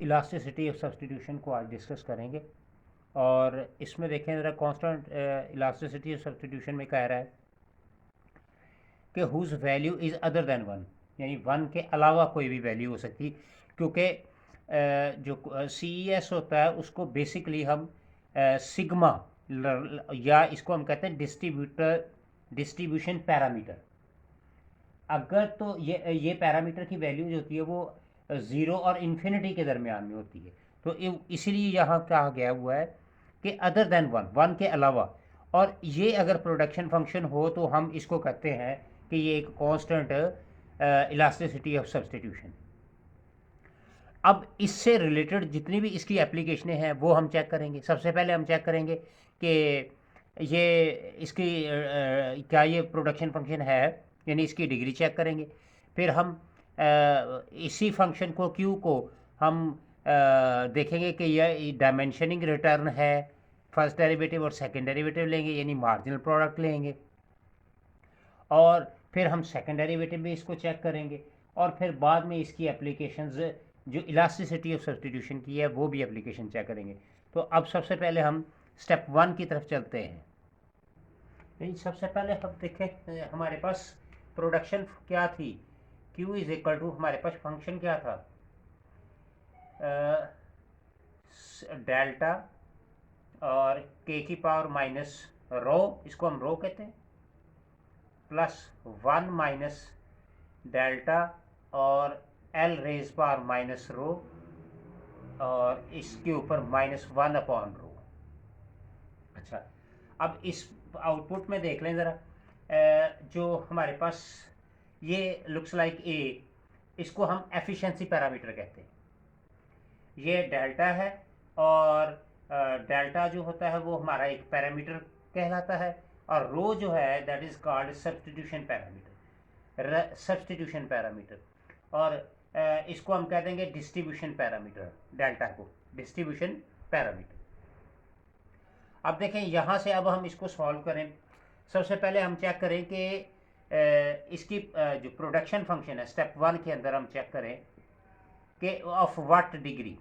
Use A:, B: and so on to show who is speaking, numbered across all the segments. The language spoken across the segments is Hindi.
A: इलास्टिसिटी ऑफ सब्स्टिट्यूशन को आज डिस्कस करेंगे। और इसमें देखें ज़रा, कांस्टेंट इलास्टिसिटी ऑफ सब्स्टिट्यूशन में कह रहा है कि whose value is other than one, यानी वन के अलावा कोई भी वैल्यू हो सकती, क्योंकि जो सी ई एस होता है उसको बेसिकली हम सिग्मा, या इसको हम कहते हैं डिस्ट्रीब्यूशन पैरामीटर। अगर तो ये पैरामीटर की वैल्यू जो होती है वो ज़ीरो और इन्फिनिटी के दरमियान में होती है, तो इसीलिए यहाँ कहा गया हुआ है कि अदर देन वन, वन के अलावा। और ये अगर प्रोडक्शन फंक्शन हो तो हम इसको कहते हैं कि ये एक कांस्टेंट इलास्टिसिटी ऑफ सब्स्टिट्यूशन। अब इससे रिलेटेड जितनी भी इसकी एप्लीकेशनें हैं वो हम चेक करेंगे। सबसे पहले हम चेक करेंगे कि ये इसकी क्या ये प्रोडक्शन फंक्शन है, यानी इसकी डिग्री चेक करेंगे। फिर हम इसी फंक्शन को क्यू को हम देखेंगे कि यह डायमेंशनिंग रिटर्न है, फर्स्ट डेरिवेटिव और सेकंड डेरिवेटिव लेंगे, यानी मार्जिनल प्रोडक्ट लेंगे। और फिर हम सेकंड डेरिवेटिव भी इसको चेक करेंगे, और फिर बाद में इसकी एप्लीकेशंस जो इलास्टिसिटी ऑफ सब्स्टिट्यूशन की है वो भी एप्लीकेशन चेक करेंगे। तो अब सबसे पहले हम स्टेप वन की तरफ चलते हैं। सबसे पहले हम देखें हमारे पास प्रोडक्शन क्या थी। Q इज इक्वल टू, हमारे पास फंक्शन क्या था, डेल्टा और k की पावर माइनस रो, इसको हम रो कहते हैं, प्लस 1 माइनस डेल्टा और L raise power minus rho, और इसके ऊपर -1 अपॉन रो। अच्छा, अब इस आउटपुट में देख लें ज़रा, जो हमारे पास ये लुक्स लाइक ए, इसको हम एफिशिएंसी पैरामीटर कहते हैं। ये डेल्टा है, और डेल्टा जो होता है वो हमारा एक पैरामीटर कहलाता है, और रो जो है that is called substitution parameter, substitution parameter. और इसको हम कह देंगे डिस्ट्रीब्यूशन पैरामीटर, डेल्टा को डिस्ट्रीब्यूशन पैरामीटर। अब देखें यहाँ से, अब हम इसको सॉल्व करें। सबसे पहले हम चेक करें कि इसकी जो प्रोडक्शन फंक्शन है स्टेप वन के अंदर हम चेक करें कि ऑफ व्हाट डिग्री,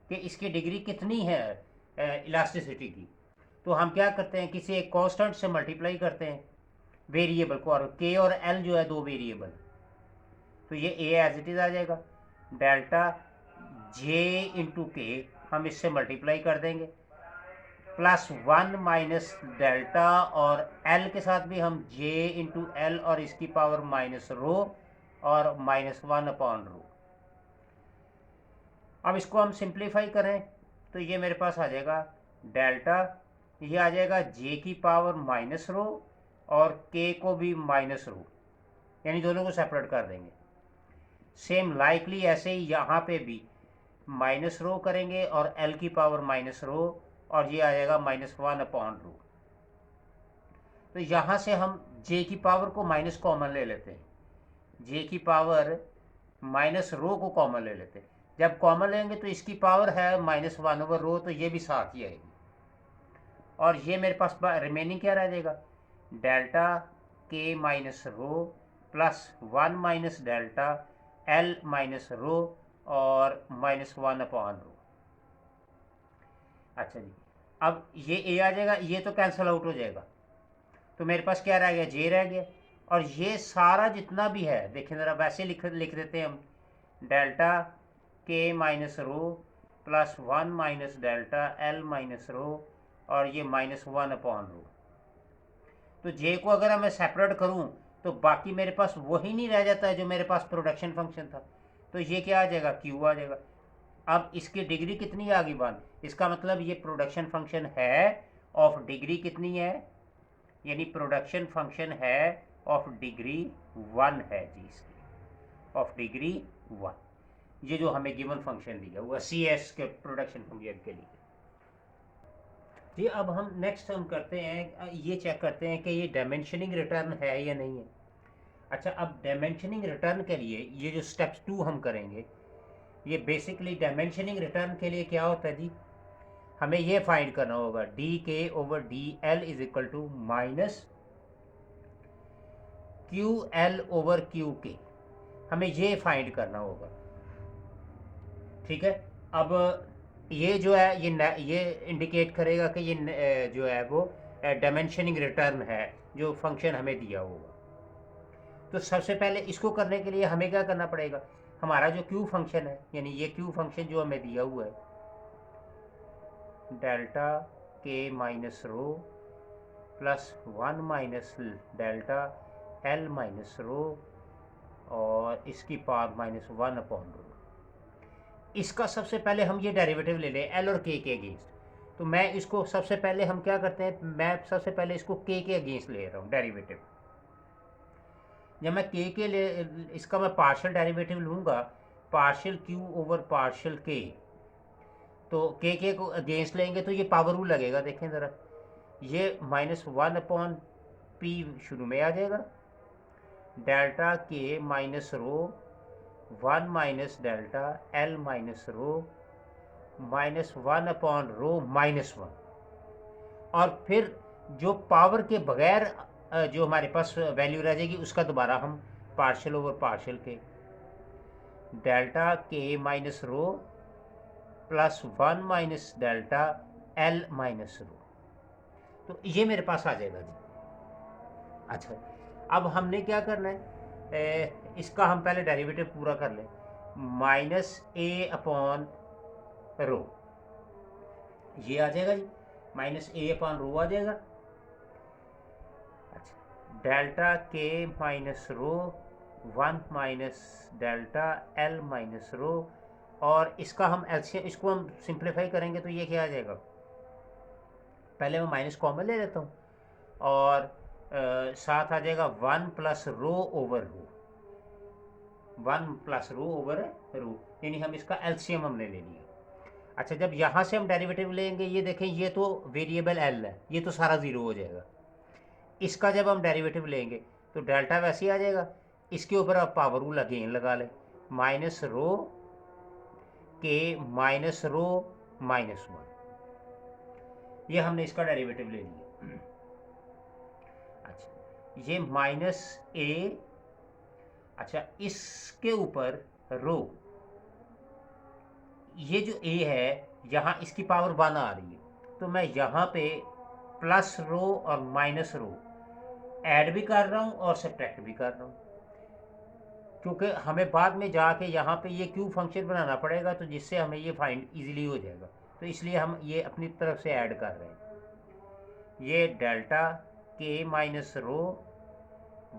A: कि इसकी डिग्री कितनी है इलास्टिसिटी की। तो हम क्या करते हैं, किसी एक कांस्टेंट से मल्टीप्लाई करते हैं वेरिएबल को, और के और एल जो है दो वेरिएबल, तो ये ए एज इट इज आ जाएगा, डेल्टा जे इंटू के हम इससे मल्टीप्लाई कर देंगे, प्लस 1 माइनस डेल्टा, और एल के साथ भी हम जे इंटू एल और इसकी पावर माइनस रो, और -1 अपॉन रो। अब इसको हम सिंप्लीफाई करें तो ये मेरे पास आ जाएगा डेल्टा, ये आ जाएगा जे की पावर माइनस रो, और के को भी माइनस रो, यानी दोनों को सेपरेट कर देंगे। सेम लाइकली ऐसे ही यहाँ पे भी माइनस रो करेंगे और एल की पावर माइनस रो, और ये आ जाएगा -1 अपॉन रो। तो यहाँ से हम जे की पावर को माइनस कॉमन ले लेते हैं, जे की पावर माइनस रो को कॉमन ले लेते हैं। जब कॉमन लेंगे तो इसकी पावर है -1 ओवर रो, तो ये भी साथ ही आएगी, और ये मेरे पास रिमेनिंग क्या रह जाएगा, डेल्टा के minus rho plus 1 minus delta L minus rho, और -1 अपॉन रो। अच्छा जी, अब ये ए आ जाएगा, ये तो कैंसिल आउट हो जाएगा, तो मेरे पास क्या रह गया, जे रह गया। और ये सारा जितना भी है, देखें ज़रा, वैसे लिख देते हैं हम, डेल्टा के minus rho plus 1 minus delta L minus rho, और ये -1 अपॉन रो। तो जे को अगर मैं सेपरेट करूं तो बाकी मेरे पास वही नहीं रह जाता है जो मेरे पास प्रोडक्शन फंक्शन था, तो ये क्या आ जाएगा, क्यू आ जाएगा। अब इसकी डिग्री कितनी आ गई, 1, इसका मतलब ये प्रोडक्शन फंक्शन है ऑफ डिग्री कितनी है, यानी प्रोडक्शन फंक्शन है ऑफ डिग्री 1 है जी, इसकी ऑफ डिग्री 1, ये जो हमें गिवन फंक्शन दिया हुआ सी एस के प्रोडक्शन फंक्शन के लिए जी। अब हम नेक्स्ट हम करते हैं, ये चेक करते हैं कि ये डायमेंशनिंग रिटर्न है या नहीं है। अच्छा, अब डायमेंशनिंग रिटर्न के लिए ये जो स्टेप्स 2 हम करेंगे, ये बेसिकली डायमेंशनिंग रिटर्न के लिए क्या होता है जी, हमें ये फाइंड करना होगा D K over D L is equal to minus Q L over Q K. हमें ये फाइंड करना होगा। ठीक है, अब ये जो है ये इंडिकेट करेगा कि ये जो है वो डायमेंशनिंग रिटर्न है जो फंक्शन हमें दिया होगा। तो सबसे पहले इसको करने के लिए हमें क्या करना पड़ेगा, हमारा जो क्यू फंक्शन है, यानी ये क्यू फंक्शन जो हमें दिया हुआ है, डेल्टा के minus rho plus 1 minus delta L minus rho और इसकी पावर माइनस 1 अपॉन रो, इसका सबसे पहले हम ये डेरिवेटिव ले लें एल और के अगेंस्ट। तो मैं इसको सबसे पहले हम क्या करते हैं, मैं सबसे पहले इसको के अगेंस्ट ले रहा हूँ डेरिवेटिव। जब मैं के ले इसका मैं पार्शियल डेरिवेटिव लूँगा, पार्शियल क्यू ओवर पार्शियल के, तो के को अगेंस्ट लेंगे तो ये पावर रूल लगेगा। देखें ज़रा, ये माइनस 1 अपॉन पी शुरू में आ जाएगा, डेल्टा के minus rho 1 minus delta L minus rho minus 1 upon rho minus 1, और फिर जो पावर के बगैर जो हमारे पास वैल्यू रह जाएगी उसका दोबारा हम पार्शियल ओवर पार्शियल के, डेल्टा के minus rho plus 1 minus delta L minus rho, तो ये मेरे पास आ जाएगा जी। अच्छा, अब हमने क्या करना है, इसका हम पहले डेरिवेटिव पूरा कर लें, माइनस ए अपॉन रो, ये आ जाएगा जी, माइनस ए अपॉन रो आ जाएगा। अच्छा, डेल्टा के minus rho 1 minus delta L minus rho, और इसका हम एलसीएम, इसको हम सिंप्लीफाई करेंगे तो ये क्या आ जाएगा, पहले मैं माइनस कॉमन ले लेता हूँ और साथ आ जाएगा 1 प्लस रो ओवर रो, 1 प्लस रो ओवर रो, यानी हम इसका एलसीएम हमने ले लिया। अच्छा, जब यहाँ से हम डेरिवेटिव लेंगे, ये देखें ये तो वेरिएबल एल है, ये तो सारा ज़ीरो हो जाएगा। इसका जब हम डेरिवेटिव लेंगे तो डेल्टा वैसे ही आ जाएगा, इसके ऊपर आप पावर रूल अगेन लगा लें, माइनस रो के माइनस रो माइनस 1, ये हमने इसका डेरिवेटिव ले लिया। अच्छा, ये माइनस ए, अच्छा इसके ऊपर रो, ये जो ए है यहाँ इसकी पावर 1 आ रही है, तो मैं यहाँ पे प्लस रो और माइनस रो ऐड भी कर रहा हूँ और सब्ट्रैक्ट भी कर रहा हूँ, क्योंकि हमें बाद में जाके यहाँ पे ये क्यू फंक्शन बनाना पड़ेगा, तो जिससे हमें ये फाइंड इजीली हो जाएगा, तो इसलिए हम ये अपनी तरफ से ऐड कर रहे हैं। ये डेल्टा के minus rho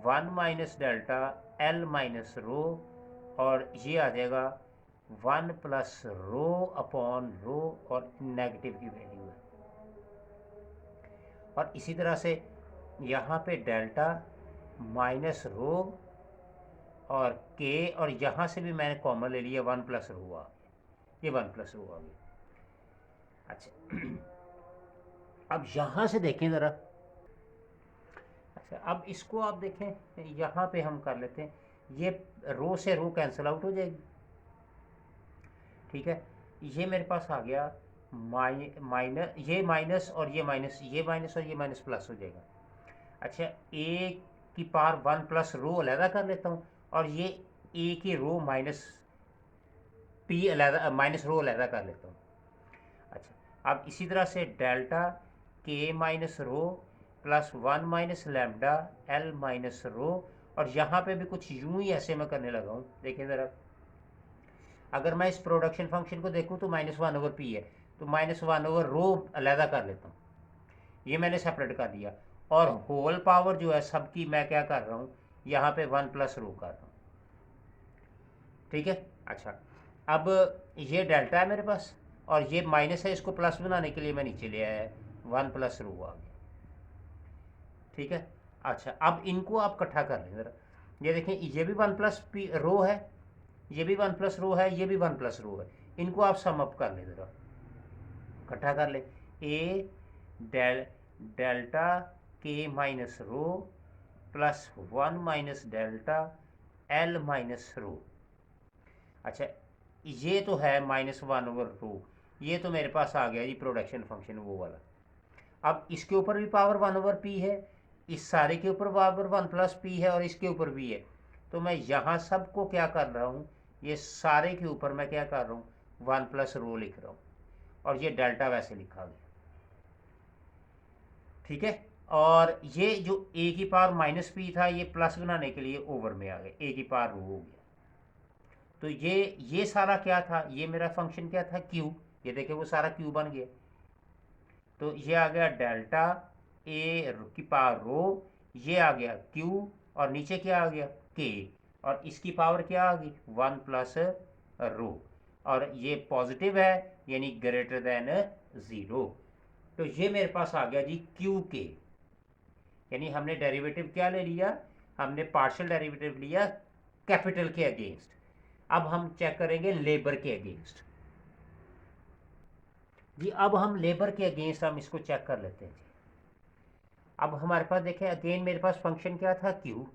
A: 1 minus delta L minus rho, और ये आ जाएगा 1 प्लस रो अपॉन रो, और नेगेटिव की वैल्यू है। और इसी तरह से यहाँ पे डेल्टा माइनस रो और के, और यहाँ से भी मैंने कॉमन ले लिया 1 प्लस रो आ गया, ये 1 प्लस रो आ गया। अच्छा, अब यहाँ से देखें ज़रा, अच्छा अब इसको आप देखें, यहाँ पे हम कर लेते हैं, ये रो से रो कैंसिल आउट हो जाएगी। ठीक है, ये मेरे पास आ गया माइनस, ये माइनस और ये माइनस, ये माइनस और ये माइनस प्लस हो जाएगा। अच्छा, ए की पावर 1 प्लस रो अलहदा कर लेता हूँ, और ये ए की रो माइनस पी अलहदा, माइनस रो अलहदा कर लेता हूँ। अच्छा, अब इसी तरह से डेल्टा के minus rho plus 1 minus lambda L minus rho, और यहाँ पे भी कुछ यूं ही ऐसे मैं करने लगा हूँ। देखिए ज़रा, अगर मैं इस प्रोडक्शन फंक्शन को देखूँ तो माइनस 1 ओवर पी है, तो माइनस 1 ओवर रो अलहदा कर लेता हूँ, ये मैंने सेपरेट कर दिया, और होल पावर जो है सबकी मैं क्या कर रहा हूँ, यहाँ पे 1 प्लस रो कर रहा हूँ। ठीक है, अच्छा अब ये डेल्टा है मेरे पास, और ये माइनस है, इसको प्लस बनाने के लिए मैं नीचे ले आया, 1 प्लस रो आ गया। ठीक है, अच्छा अब इनको आप इकट्ठा कर लें ज़रा, ये देखें ये भी 1 प्लस पी रो है, ये भी 1 प्लस रो है, ये भी 1 प्लस रो है, इनको आप सम अप कर लें ज़रा, इकट्ठा कर लें, ए डेल्टा के minus rho plus 1 minus delta L minus rho. अच्छा, ये तो है माइनस 1 ओवर रो, ये तो मेरे पास आ गया जी प्रोडक्शन फंक्शन वो वाला। अब इसके ऊपर भी पावर 1 ओवर पी है, इस सारे के ऊपर पावर 1 प्लस पी है, और इसके ऊपर भी है, तो मैं यहाँ सबको क्या कर रहा हूँ, ये सारे के ऊपर मैं क्या कर रहा हूँ, 1 प्लस रो लिख रहा हूँ, और ये डेल्टा वैसे लिखा गया, ठीक है। और ये जो ए की पावर माइनस पी था, ये प्लस बनाने के लिए ओवर में आ गया, ए की पावर रो हो गया। तो ये सारा क्या था, ये मेरा फंक्शन क्या था, क्यू, ये देखिए वो सारा क्यू बन गया। तो ये आ गया डेल्टा ए की पावर रो, ये आ गया क्यू, और नीचे क्या आ गया, के, और इसकी पावर क्या आ गई, 1 प्लस रो, और ये पॉजिटिव है यानी ग्रेटर देन 0। तो ये मेरे पास आ गया जी क्यू के, यानी हमने डेरिवेटिव क्या ले लिया, हमने पार्शियल डेरिवेटिव लिया कैपिटल के अगेंस्ट। अब हम चेक करेंगे लेबर के अगेंस्ट जी। अब हम लेबर के अगेंस्ट हम इसको चेक कर लेते हैं जी। अब हमारे पास देखें अगेन मेरे पास फंक्शन क्या था, क्यू,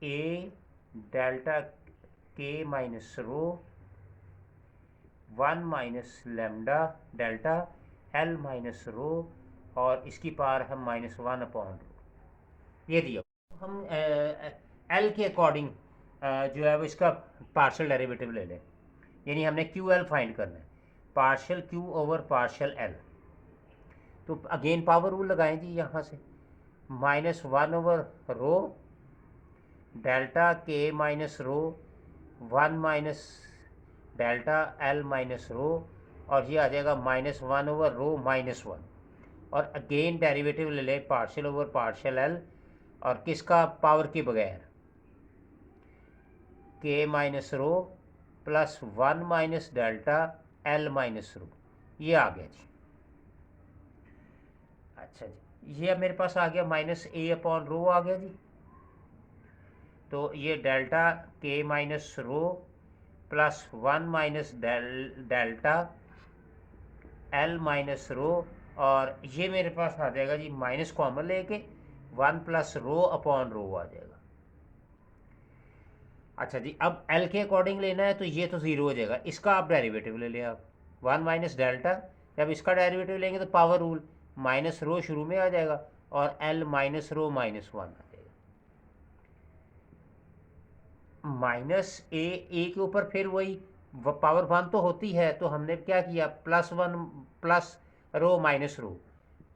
A: ए डेल्टा के minus rho 1 minus lambda delta L minus rho, और इसकी पावर हम -1 अपॉन रो, ये दिया। हम एल के अकॉर्डिंग जो है वो इसका पार्शियल डेरिवेटिव ले लें, यानी हमने क्यू एल फाइंड करना है, partial Q over partial L. तो अगेन पावर रूल लगाएं जी, यहाँ से -1 ओवर रो डेल्टा के minus rho 1 minus delta L minus rho, और ये आ जाएगा -1 ओवर रो -1, और अगेन डेरिवेटिव ले लें पार्शियल ओवर पार्शियल एल, और किसका, पावर के बगैर, के minus rho plus 1 minus delta L minus rho, ये आ गया जी। अच्छा जी, ये मेरे पास आ गया -a अपॉन रो आ गया जी। तो ये डेल्टा के minus rho plus 1 minus delta L minus rho, और ये मेरे पास आ जाएगा जी माइनस कॉमन लेके 1 प्लस रो अपॉन रो आ जाएगा। अच्छा जी, अब एल के अकॉर्डिंग लेना है तो ये तो ज़ीरो हो जाएगा, इसका आप डेरिवेटिव ले लें आप 1 माइनस डेल्टा, जब इसका डेरिवेटिव लेंगे तो पावर रूल माइनस रो शुरू में आ जाएगा, और एल माइनस रो -1 आ जाएगा, माइनस ए के ऊपर फिर वही पावर 1 तो होती है, तो हमने क्या किया, +1 प्लस रो माइनस रो,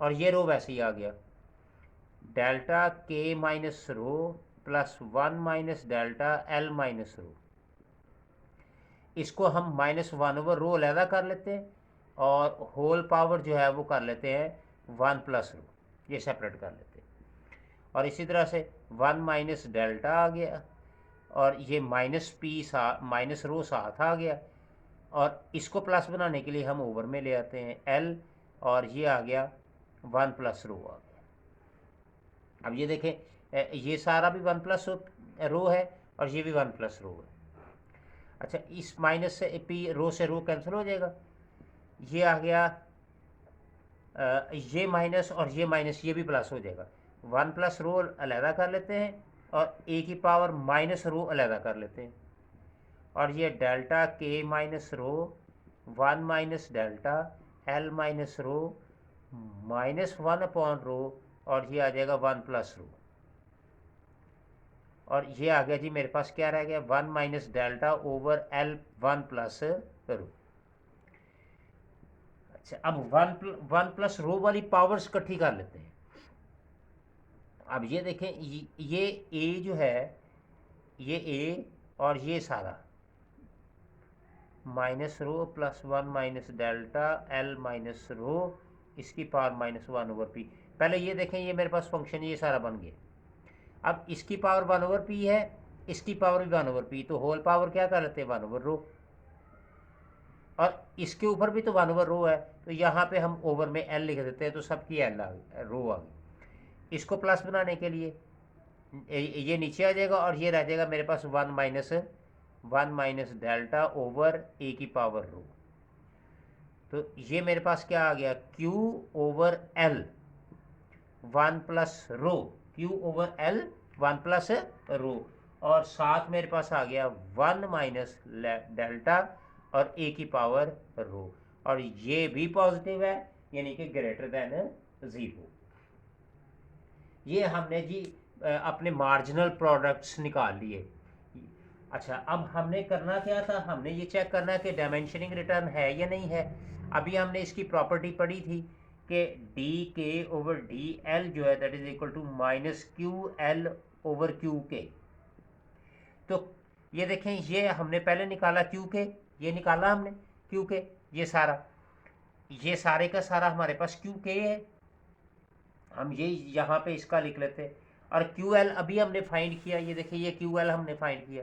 A: और ये रो वैसे ही आ गया, डेल्टा के minus rho plus 1 minus delta L minus rho. इसको हम -1 ओवर रो अलहदा कर लेते हैं, और होल पावर जो है वो कर लेते हैं 1 प्लस रो, ये सेपरेट कर लेते हैं। और इसी तरह से 1 माइनस डेल्टा आ गया, और ये माइनस रो साथ आ गया, और इसको प्लस बनाने के लिए हम ओवर में ले आते हैं एल, और ये आ गया 1 प्लस रो आ गया। अब ये देखें ये सारा भी 1 प्लस रो है, और ये भी 1 प्लस रो है। अच्छा, इस माइनस से पी रो से रो कैंसिल हो जाएगा, ये आ गया ये माइनस और ये माइनस, ये भी प्लस हो जाएगा, 1 प्लस रो अलहदा कर लेते हैं, और ए की पावर माइनस रो अलहदा कर लेते हैं, और ये डेल्टा के minus rho 1 minus delta L minus rho -1 upon rho, और ये आ जाएगा 1 प्लस रो, और ये आ गया जी मेरे पास क्या रह गया, 1 minus delta over L 1 plus रो। अच्छा, अब 1 प्लस रो वाली पावर्स इकट्ठी कर लेते हैं। अब ये देखें, ये ए जो है, ये ए और ये सारा minus rho plus 1 minus delta L minus rho, इसकी पावर -1 ओवर पी। पहले ये देखें, ये मेरे पास फंक्शन ये सारा बन गया। अब इसकी पावर 1 ओवर पी है, इसकी पावर भी 1 ओवर पी, तो होल पावर क्या कर लेते हैं 1 ओवर रो, और इसके ऊपर भी तो 1 ओवर रो है, तो यहाँ पे हम ओवर में एल लिख देते हैं, तो सबकी एल आ गई, रो आ गई। इसको प्लस बनाने के लिए ये नीचे आ जाएगा, और ये रह जाएगा मेरे पास 1 माइनस डेल्टा ओवर ए की पावर रो। तो ये मेरे पास क्या आ गया, क्यू ओवर एल 1 प्लस रो, Q over L 1 plus rho, और साथ मेरे पास आ गया 1 माइनस डेल्टा और ए की पावर रो, और ये भी पॉजिटिव है यानी कि ग्रेटर देन 0। ये हमने जी अपने मार्जिनल प्रोडक्ट्स निकाल लिए। अच्छा, अब हमने करना क्या था, हमने ये चेक करना कि डायमेंशनिंग रिटर्न है या नहीं है। अभी हमने इसकी प्रॉपर्टी पढ़ी थी कि D K over D L जो है that is equal to minus Q L over Q K. तो ये देखें, ये हमने पहले निकाला क्यू के, ये निकाला हमने क्यू के, ये सारे का सारा हमारे पास क्यू के है। हम ये यहाँ पे इसका लिख लेते हैं। और क्यू एल अभी हमने फाइंड किया, ये देखिए ये क्यू एल हमने फाइंड किया,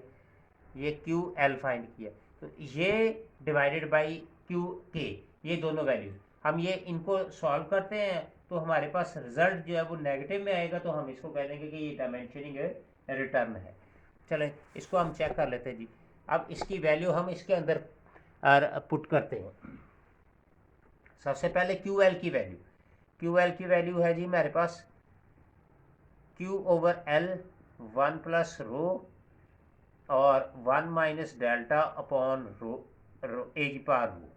A: ये क्यू एल फाइंड किया। तो ये डिवाइडेड बाई क्यू के, ये दोनों वैल्यूज हम ये इनको सॉल्व करते हैं तो हमारे पास रिजल्ट जो है वो नेगेटिव में आएगा। तो हम इसको कह देंगे कि ये डायमेंशनिंग रिटर्न है। चलें इसको हम चेक कर लेते हैं जी। अब इसकी वैल्यू हम इसके अंदर पुट करते हैं। सबसे पहले क्यू एल की वैल्यू है जी मेरे पास Q over L 1 plus rho और 1 minus delta upon rho A की पावर रो।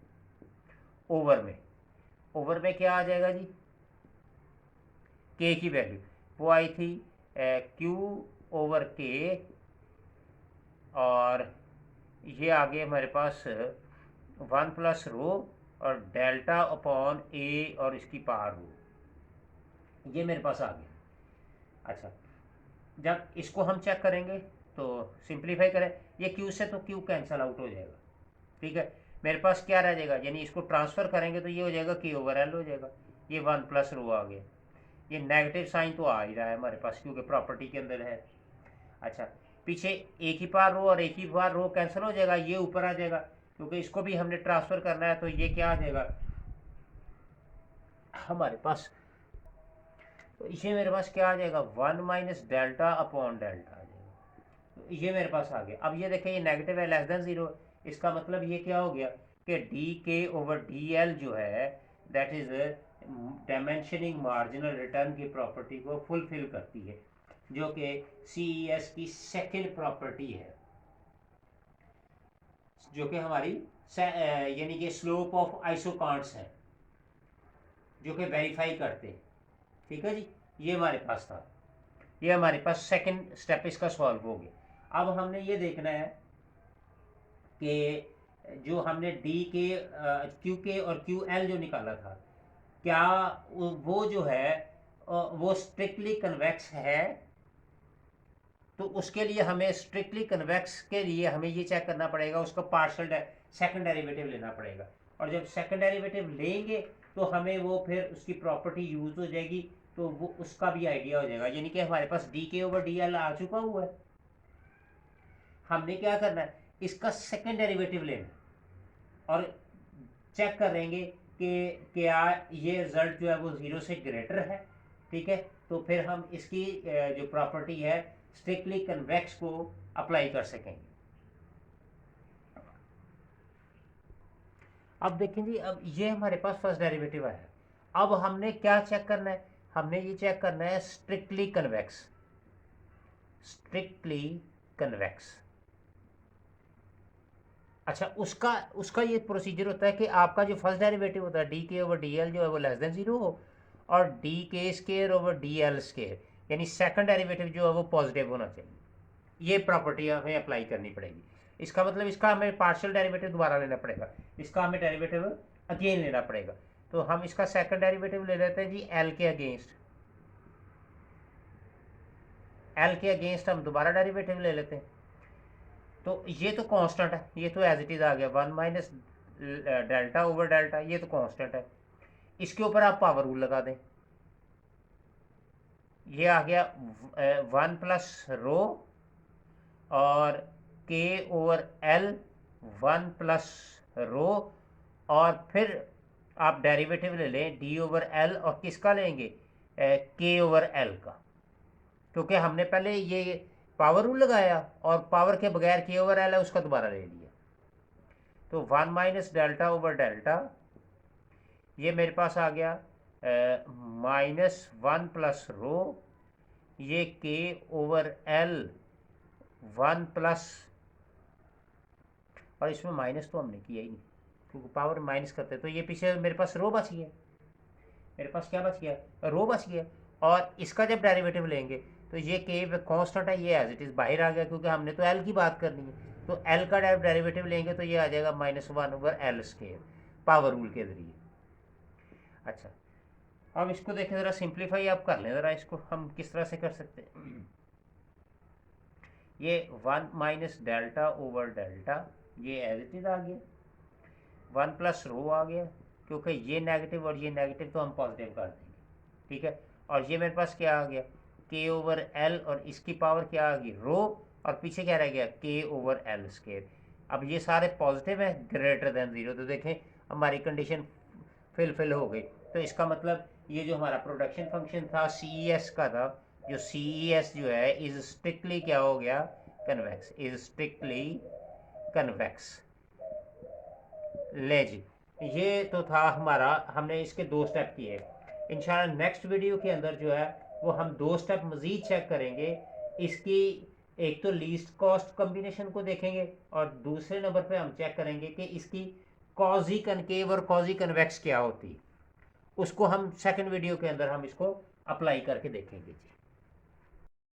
A: ओवर में क्या आ जाएगा जी, के की वैल्यू वो आई थी क्यू ओवर के, और ये आ गया हमारे पास 1 प्लस रो और डेल्टा अपॉन ए और इसकी पावर रो, ये मेरे पास आ गया। अच्छा, जब इसको हम चेक करेंगे तो सिंप्लीफाई करें, ये क्यू से तो क्यू कैंसिल आउट हो जाएगा, ठीक है। मेरे पास क्या रह जाएगा, यानी इसको ट्रांसफ़र करेंगे तो ये हो जाएगा के ओवर एल हो जाएगा। ये 1 प्लस रो आ गया, ये नेगेटिव साइन तो आ ही रहा है हमारे पास क्योंकि प्रॉपर्टी के अंदर है। अच्छा, पीछे ए की पावर रो और ए की पावर रो कैंसिल हो जाएगा, ये ऊपर आ जाएगा क्योंकि इसको भी हमने ट्रांसफ़र करना है। तो ये क्या आ जाएगा हमारे पास, तो इसे मेरे पास क्या आ जाएगा 1 माइनस डेल्टा अपॉन डेल्टा आ जाएगा। तो ये मेरे पास आ गया। अब ये देखें, ये नेगेटिव है, लेस देन ज़ीरो, इसका मतलब ये क्या हो गया कि D K over D L जो है that is dimensioning marginal return की प्रॉपर्टी को फुलफिल करती है, जो कि CES की सेकंड प्रॉपर्टी है, जो कि हमारी यानी कि स्लोप ऑफ आइसोकांट्स है, जो कि वेरीफाई करते हैं। ठीक है जी, ये हमारे पास था, ये हमारे पास सेकंड स्टेप इसका सॉल्व हो गया। अब हमने ये देखना है कि जो हमने डी के क्यू के और क्यू एल जो निकाला था, क्या वो जो है वो स्ट्रिक्टली कन्वेक्स है। तो उसके लिए हमें स्ट्रिक्टली कन्वेक्स के लिए हमें ये चेक करना पड़ेगा, उसका पार्शियल सेकंड डेरिवेटिव लेना पड़ेगा। और जब सेकंड डेरिवेटिव लेंगे तो हमें वो फिर उसकी प्रॉपर्टी यूज हो जाएगी, तो वो उसका भी आइडिया हो जाएगा। यानी कि हमारे पास D K over D L आ चुका हुआ है, हमने क्या करना है इसका सेकंड डेरिवेटिव लेना और चेक करेंगे कि क्या ये रिजल्ट जो है वो ज़ीरो से ग्रेटर है। ठीक है, तो फिर हम इसकी जो प्रॉपर्टी है स्ट्रिक्टली कन्वेक्स को अप्लाई कर सकेंगे। अब देखें जी, अब ये हमारे पास फर्स्ट डेरिवेटिव आया। अब हमने क्या चेक करना है, हमने ये चेक करना है स्ट्रिक्टली कन्वेक्स। अच्छा, उसका ये प्रोसीजर होता है कि आपका जो फर्स्ट डेरिवेटिव होता है D K over D L जो है वो लेस देन ज़ीरो हो, और डी के square over D L square यानी सेकंड डेरिवेटिव जो है वो पॉजिटिव होना चाहिए। ये प्रॉपर्टी हमें अप्लाई करनी पड़ेगी। इसका मतलब इसका हमें पार्शियल डेरिवेटिव दोबारा लेना पड़ेगा, इसका हमें डेरिवेटिव अगेन लेना पड़ेगा। तो हम इसका सेकंड डेरिवेटिव ले लेते हैं जी एल के अगेंस्ट हम दोबारा डेरिवेटिव ले लेते हैं। तो ये तो कांस्टेंट है, ये तो एज इट इज़ आ गया 1 माइनस डेल्टा ओवर डेल्टा, ये तो कांस्टेंट है। इसके ऊपर आप पावर रूल लगा दें, ये आ गया 1 प्लस रो और के ओवर एल 1 प्लस रो, और फिर आप डेरिवेटिव ले लें डी ओवर एल और किसका लेंगे के ओवर एल का, क्योंकि हमने पहले ये पावर रूल लगाया और पावर के बगैर के ओवर एल है उसका दोबारा ले लिया। तो 1 माइनस डेल्टा ओवर डेल्टा, ये मेरे पास आ गया माइनस 1 प्लस रो, ये के ओवर एल 1 प्लस, और इसमें माइनस तो हमने किया ही नहीं क्योंकि पावर माइनस करते, तो ये पीछे मेरे पास रो बच गया, मेरे पास क्या बच गया रो बच गया। और इसका जब डेरिवेटिव लेंगे तो ये के कांस्टेंट है, ये एज इट इज़ बाहर आ गया क्योंकि हमने तो एल की बात करनी है। तो एल का डेरिवेटिव लेंगे तो ये आ जाएगा -1/L² पावर रूल के ज़रिए। अच्छा, अब इसको देखें ज़रा, सिंप्लीफाई आप कर लें ज़रा, इसको हम किस तरह से कर सकते हैं। ये 1 माइनस डेल्टा ओवर डेल्टा, ये एज इट इज़ आ गया, 1 प्लस रो आ गया, क्योंकि ये नेगेटिव और ये नेगेटिव तो हम पॉजिटिव कर देंगे, ठीक है। और ये मेरे पास क्या आ गया, के ओवर एल, और इसकी पावर क्या आ गई, रो, और पीछे क्या रह गया, के ओवर L²। अब ये सारे पॉजिटिव हैं ग्रेटर देन 0, तो देखें हमारी कंडीशन फिल हो गई। तो इसका मतलब ये जो हमारा प्रोडक्शन फंक्शन था CES का था, जो CES जो है इज स्ट्रिक्टली क्या हो गया, कन्वेक्स, इज स्ट्रिक्टली कन्वेक्स। ले जी, ये तो था हमारा, हमने इसके 2 स्टेप किए। इंशाल्लाह नेक्स्ट वीडियो के अंदर जो है वो हम 2 स्टेप मज़ीद चेक करेंगे। इसकी एक तो लीस्ट कॉस्ट कॉम्बिनेशन को देखेंगे, और दूसरे नंबर पे हम चेक करेंगे कि इसकी कॉजी कनकेव और कॉजी कन्वेक्स क्या होती, उसको हम सेकंड वीडियो के अंदर हम इसको अप्लाई करके देखेंगे जी।